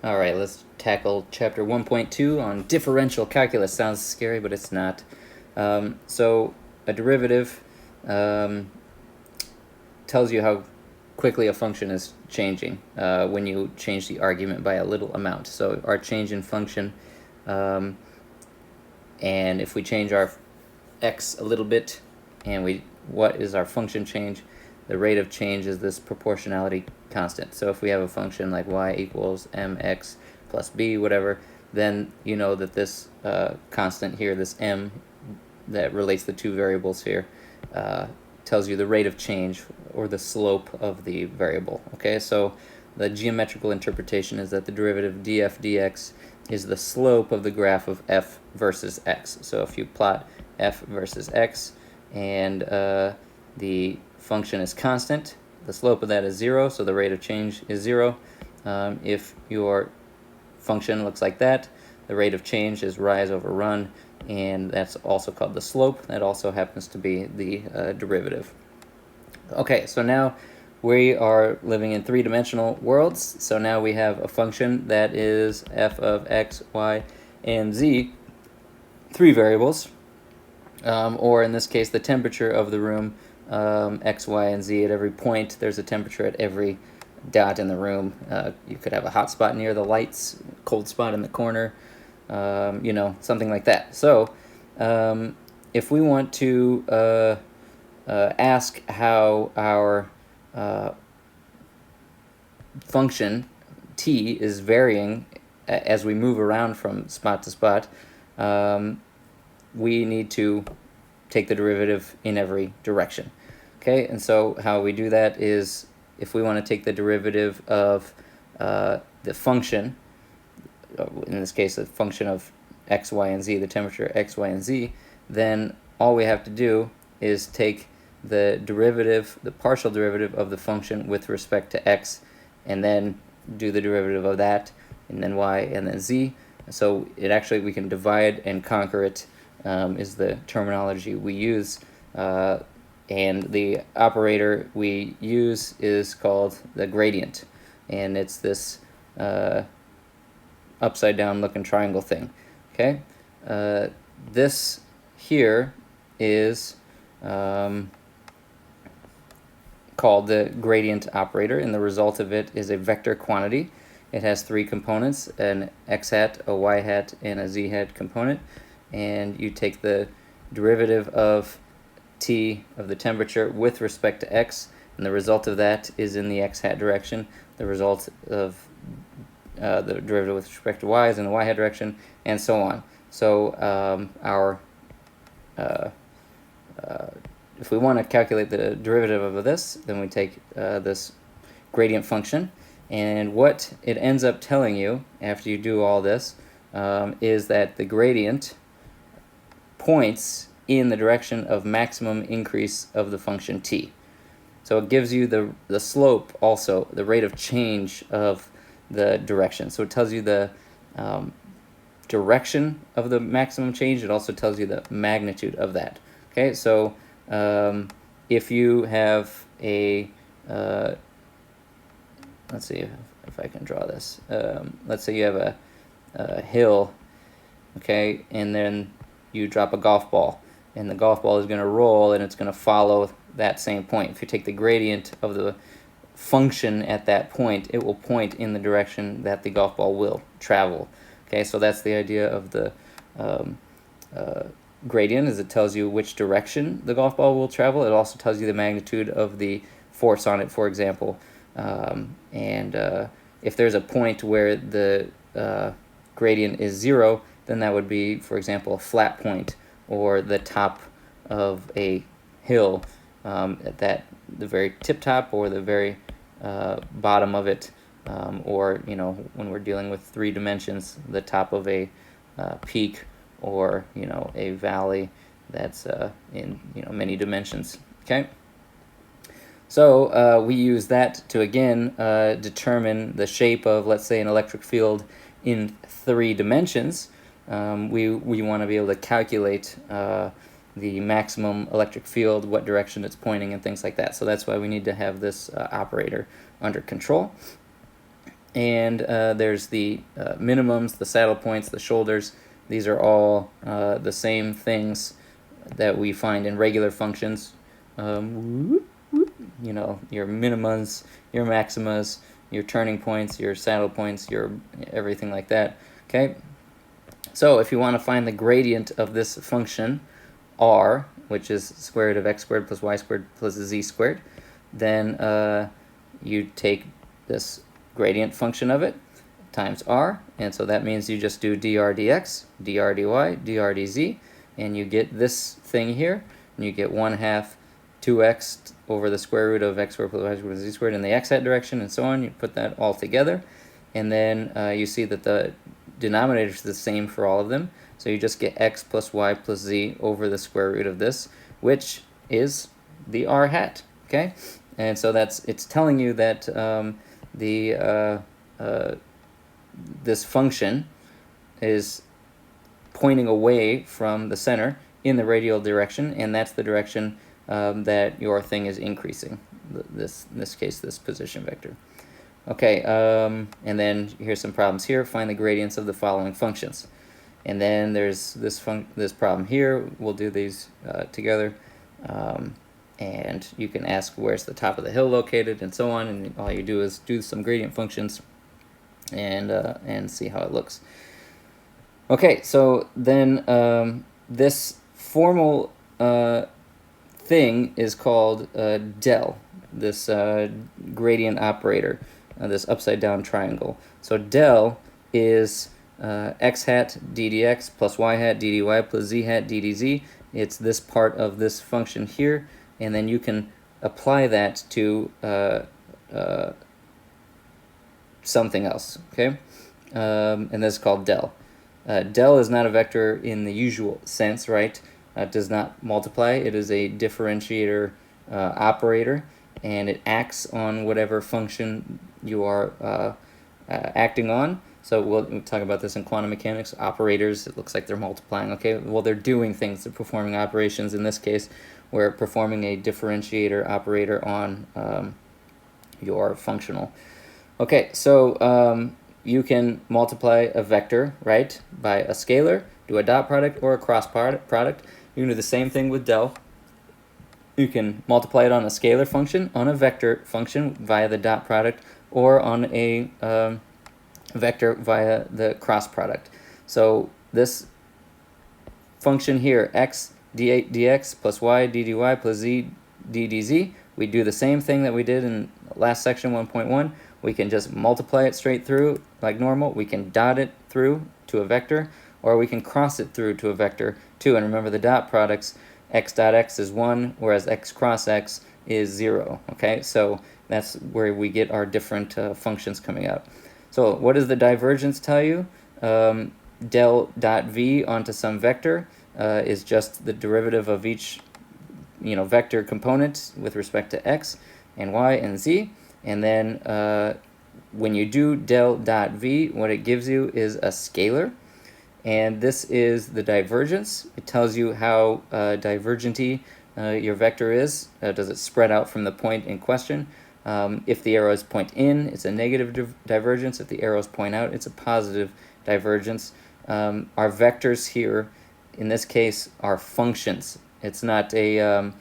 All right, let's tackle chapter 1.2 on differential calculus. Sounds scary, but it's not. So a derivative tells you how quickly a function is changing when you change the argument by a little amount. So our change in function, and if we change our x a little bit, and what is our function change? The rate of change is this proportionality constant. So if we have a function like y equals mx plus b, whatever, then you know that this constant here, this m that relates the two variables here, tells you the rate of change or the slope of the variable. Okay, so the geometrical interpretation is that the derivative df dx is the slope of the graph of f versus x. So if you plot f versus x and the function is constant, the slope of that is 0, so the rate of change is 0. If your function looks like that, the rate of change is rise over run, and that's also called the slope. That also happens to be the derivative. Okay, so now we are living in three-dimensional worlds. So now we have a function that is f of x, y, and z, three variables, or in this case, the temperature of the room, x, y, and z. At every point, there's a temperature at every dot in the room. You could have a hot spot near the lights, cold spot in the corner, something like that. So if we want to ask how our function t is varying as we move around from spot to spot, we need to take the derivative in every direction. Okay, and so how we do that is if we want to take the derivative of the function, in this case the function of x, y, and z, the temperature x, y, and z, then all we have to do is take the derivative, the partial derivative of the function with respect to x, and then do the derivative of that, and then y, and then z. So it actually, we can divide and conquer it, is the terminology we use. And the operator we use is called the gradient, and it's this upside down looking triangle thing. Okay, this here is called the gradient operator, and the result of it is a vector quantity. It has three components: an x hat, a y hat, and a z hat component. And you take the derivative of t, of the temperature, with respect to x, and the result of that is in the x hat direction. The result of the derivative with respect to y is in the y hat direction, and so on. So if we want to calculate the derivative of this, then we take this gradient function, and what it ends up telling you after you do all this is that the gradient points in the direction of maximum increase of the function t. So it gives you the slope, also the rate of change of the direction. So it tells you the direction of the maximum change. It also tells you the magnitude of that. Okay, so if you have a let's see if I can draw this. Let's say you have a hill, okay, and then you drop a golf ball, and the golf ball is going to roll, and it's going to follow that same point. If you take the gradient of the function at that point, it will point in the direction that the golf ball will travel. Okay, so that's the idea of the gradient, is it tells you which direction the golf ball will travel. It also tells you the magnitude of the force on it, for example. If there's a point where the gradient is 0, then that would be, for example, a flat point, or the top of a hill, at the very tip top or the very bottom of it, or when we're dealing with 3 dimensions, the top of a peak, or a valley that's in many dimensions. Okay, so we use that to again determine the shape of, let's say, an electric field in 3 dimensions. We want to be able to calculate the maximum electric field, what direction it's pointing, and things like that. So that's why we need to have this operator under control. And there's the minimums, the saddle points, the shoulders. These are all the same things that we find in regular functions. You know, your minimums, your maximas, your turning points, your saddle points, your everything like that. Okay. So if you want to find the gradient of this function r, which is square root of x squared plus y squared plus z squared, then you take this gradient function of it times r, and so that means you just do dr dx, dr dy, dr dz, and you get this thing here, and you get 1/2 2x over the square root of x squared plus y squared plus z squared in the x-hat direction, and so on. You put that all together, and then you see that the denominator is the same for all of them, so you just get x plus y plus z over the square root of this, which is the r hat. Okay, and so it's telling you that this function is pointing away from the center in the radial direction, and that's the direction that your thing is increasing. In this case, this position vector. Okay, and then here's some problems here. Find the gradients of the following functions. And then there's this problem here. We'll do these together. And you can ask where's the top of the hill located and so on. And all you do is do some gradient functions and see how it looks. Okay, so then this formal thing is called del, this gradient operator. This upside down triangle. So del is x hat ddx plus y hat ddy plus z hat ddz. It's this part of this function here, and then you can apply that to something else. Okay, and this is called del. Del is not a vector in the usual sense, right? It does not multiply. It is a differentiator operator, and it acts on whatever function you are acting on. So we'll talk about this in quantum mechanics. Operators, it looks like they're multiplying. Okay, well, they're doing things. They're performing operations. In this case, we're performing a differentiator operator on your functional. Okay, so you can multiply a vector, right, by a scalar, do a dot product, or a cross product. You can do the same thing with del. You can multiply it on a scalar function, on a vector function via the dot product, or on a vector via the cross product. So this function here, x dx plus y ddy plus z ddz, we do the same thing that we did in last section 1.1. We can just multiply it straight through like normal. We can dot it through to a vector, or we can cross it through to a vector too. And remember, the dot products, x dot x is 1, whereas x cross x is 0. Okay, so that's where we get our different functions coming out. So what does the divergence tell you? Del dot v onto some vector is just the derivative of each vector component with respect to x and y and z. And then when you do del dot v, what it gives you is a scalar. And this is the divergence. It tells you how divergenty your vector is. Does it spread out from the point in question? If the arrows point in, it's a negative divergence. If the arrows point out, it's a positive divergence. Our vectors here, in this case, are functions. It's not x,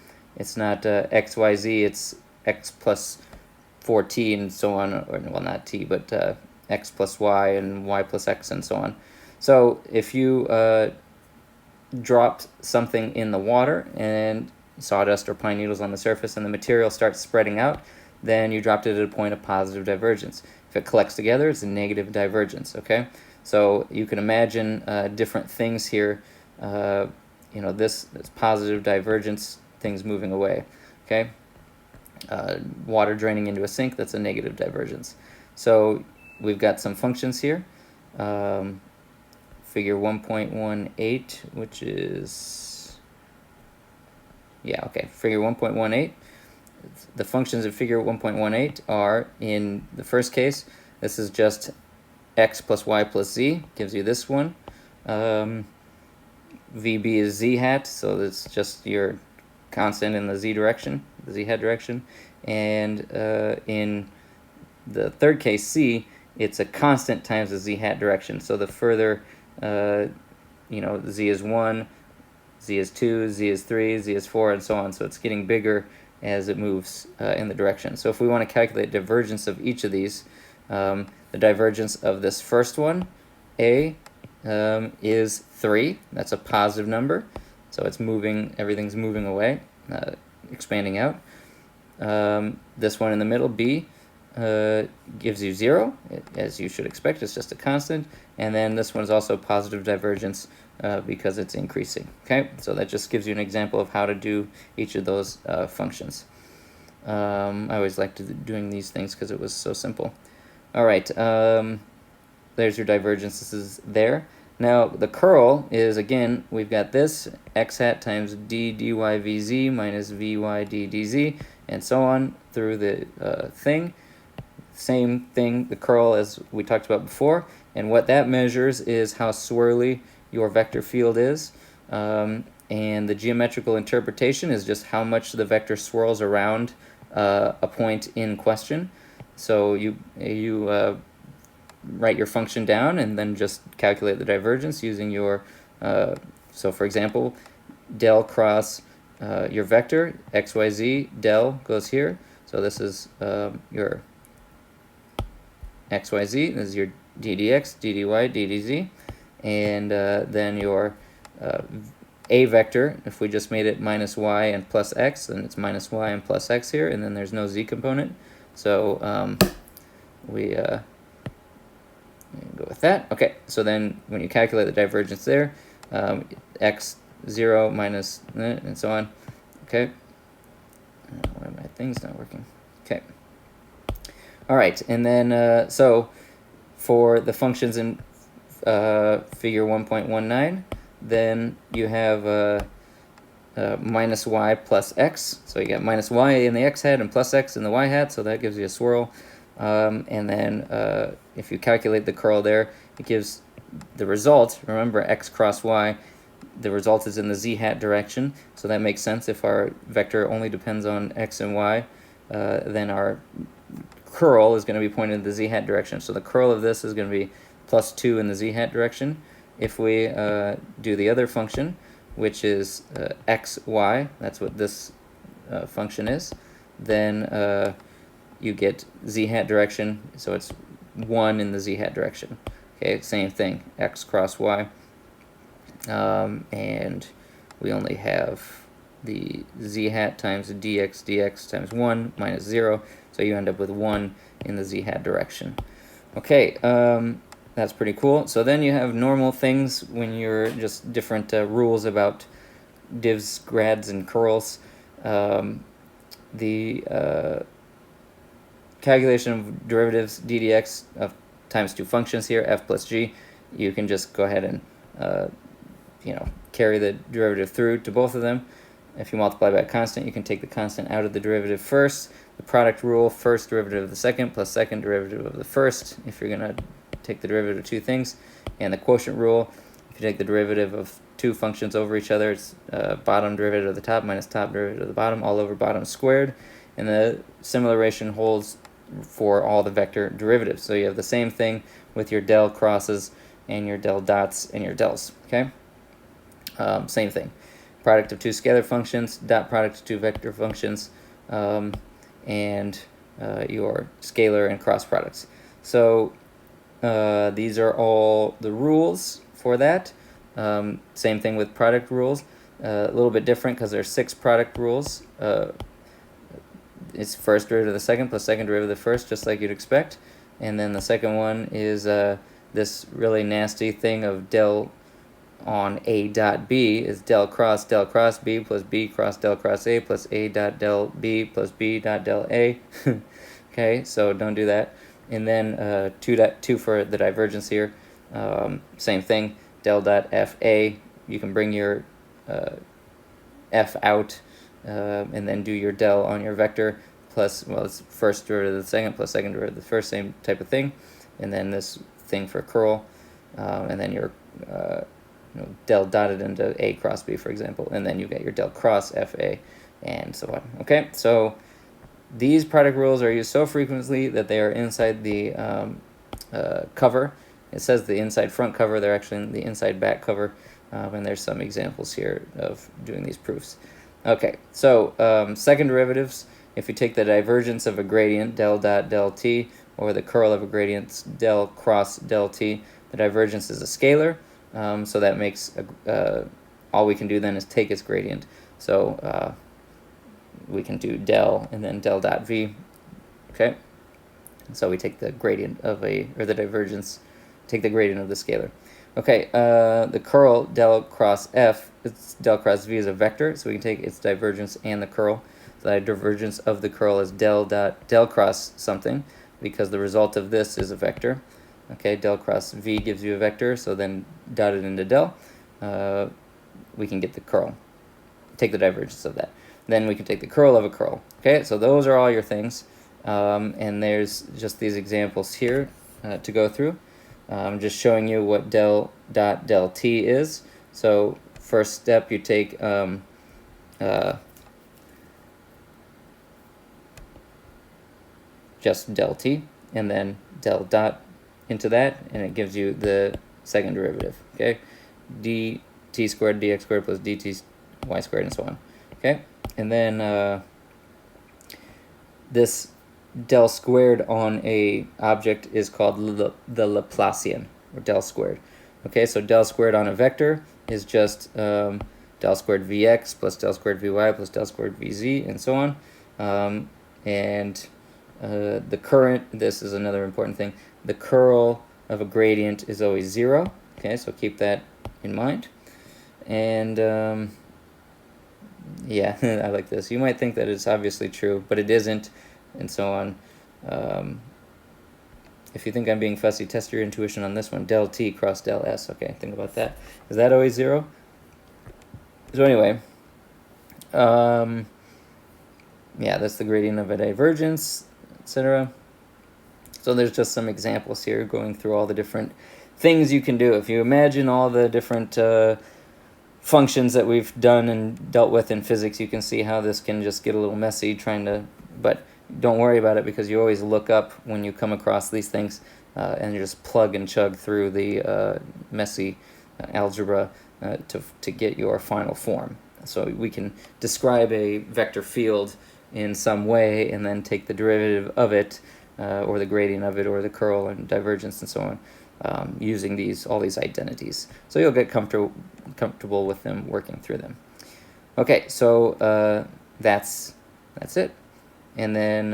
y, z. It's x plus 4t and so on, or well, not t, but x plus y and y plus x and so on. So if you dropped something in the water and sawdust or pine needles on the surface and the material starts spreading out, then you dropped it at a point of positive divergence. If it collects together, it's a negative divergence, okay? So you can imagine different things here. This positive divergence, things moving away, okay? Water draining into a sink, that's a negative divergence. So we've got some functions here. Figure 1.18, which is, figure 1.18. The functions of figure 1.18 are, in the first case, this is just x plus y plus z, gives you this one. VB is z hat, so that's just your constant in the z direction, the z hat direction. And in the third case, c, it's a constant times the z hat direction. So the further, z is 1, z is 2, z is 3, z is 4, and so on. So it's getting bigger as it moves in the direction. So if we want to calculate divergence of each of these, the divergence of this first one, A, is 3. That's a positive number. So it's moving, everything's moving away, expanding out. This one in the middle, B, gives you 0, as you should expect. It's just a constant. And then this one is also positive divergence because it's increasing. Okay, so that just gives you an example of how to do each of those functions. I always liked doing these things because it was so simple. All right, there's your divergence. This is there. Now the curl is, again, we've got this x hat times d dy vz minus vy d dz, and so on through the thing. Same thing, the curl as we talked about before, and what that measures is how swirly your vector field is, and the geometrical interpretation is just how much the vector swirls around a point in question. So you write your function down and then just calculate the divergence using your, so for example, del cross your vector, xyz, del goes here, so this is your xyz, this is your ddx, ddy, ddz, and then your a vector, if we just made it minus y and plus x, then it's minus y and plus x here, and then there's no z component, so we go with that. Okay, so then when you calculate the divergence there, x0 minus, and so on. Okay, why my thing's not working? Okay. All right, and then so for the functions in figure 1.19, then you have minus y plus x. So you got minus y in the x hat and plus x in the y hat, so that gives you a swirl. And then if you calculate the curl there, it gives the result. Remember, x cross y, the result is in the z hat direction, so that makes sense. If our vector only depends on x and y, then our curl is going to be pointed in the z hat direction. So the curl of this is going to be plus 2 in the z hat direction. If we do the other function, which is xy, that's what this function is, then you get z hat direction, so it's 1 in the z hat direction. Okay, same thing, x cross y, and we only have the z hat times dx dx times 1 minus 0, so you end up with 1 in the z hat direction. Okay, that's pretty cool. So then you have normal things when you're just different rules about divs, grads, and curls. The calculation of derivatives ddx of times two functions here, f plus g, you can just go ahead and carry the derivative through to both of them. If you multiply by a constant, you can take the constant out of the derivative first. The product rule, first derivative of the second plus second derivative of the first, if you're going to take the derivative of two things. And the quotient rule, if you take the derivative of two functions over each other, it's bottom derivative of the top minus top derivative of the bottom, all over bottom squared. And the similar relation holds for all the vector derivatives. So you have the same thing with your del crosses and your del dots and your dels. Okay, same thing. Product of two scalar functions, dot product of two vector functions, and your scalar and cross products. So these are all the rules for that. Same thing with product rules. A little bit different because there's 6 product rules. It's first derivative of the second plus second derivative of the first, just like you'd expect. And then the second one is this really nasty thing of del on A dot B is del cross B plus B cross del cross A plus A dot del B plus B dot del A. Okay, so don't do that. And then 2 for the divergence here. Same thing, del dot FA. You can bring your F out and then do your del on your vector plus, well, it's first derivative of the second plus second derivative of the first, same type of thing. And then this thing for curl, and then your del dotted into A cross B, for example, and then you get your del cross FA, and so on. Okay, so these product rules are used so frequently that they are inside the cover. It says the inside front cover, they're actually in the inside back cover, and there's some examples here of doing these proofs. Okay, so second derivatives, if you take the divergence of a gradient, del dot del t, or the curl of a gradient, del cross del t, the divergence is a scalar, so that makes, all we can do then is take its gradient. So we can do del and then del dot v, okay? So we take the gradient of or the divergence, take the gradient of the scalar. Okay, the curl del cross f, it's del cross v is a vector, so we can take its divergence and the curl. So the divergence of the curl is del cross something, because the result of this is a vector. Okay, del cross v gives you a vector, so then dotted into del, we can get the curl. Take the divergence of that. Then we can take the curl of a curl. Okay, so those are all your things. And there's just these examples here to go through. I'm just showing you what del dot del t is. So first step, you take just del t, and then del dot into that, and it gives you the second derivative. Okay, dt squared dx squared plus dt y squared, and so on. Okay, and then this del squared on a object is called the Laplacian, or del squared. Okay, so del squared on a vector is just del squared vx plus del squared vy plus del squared vz, and so on. The current, this is another important thing, the curl of a gradient is always 0. Okay, so keep that in mind. And yeah, I like this. You might think that it's obviously true, but it isn't, and so on. If you think I'm being fussy, test your intuition on this one. Del t cross del s. Okay, think about that. Is that always 0? So anyway, yeah, that's the gradient of a divergence, etc. So there's just some examples here going through all the different things you can do. If you imagine all the different functions that we've done and dealt with in physics, you can see how this can just get a little messy trying to, but don't worry about it, because you always look up when you come across these things and you just plug and chug through the messy algebra to get your final form. So we can describe a vector field in some way and then take the derivative of it, or the gradient of it, or the curl and divergence and so on, using all these identities. So you'll get comfortable with them, working through them. Okay, so that's it. And then,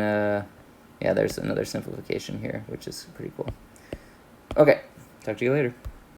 yeah, there's another simplification here, which is pretty cool. Okay, talk to you later.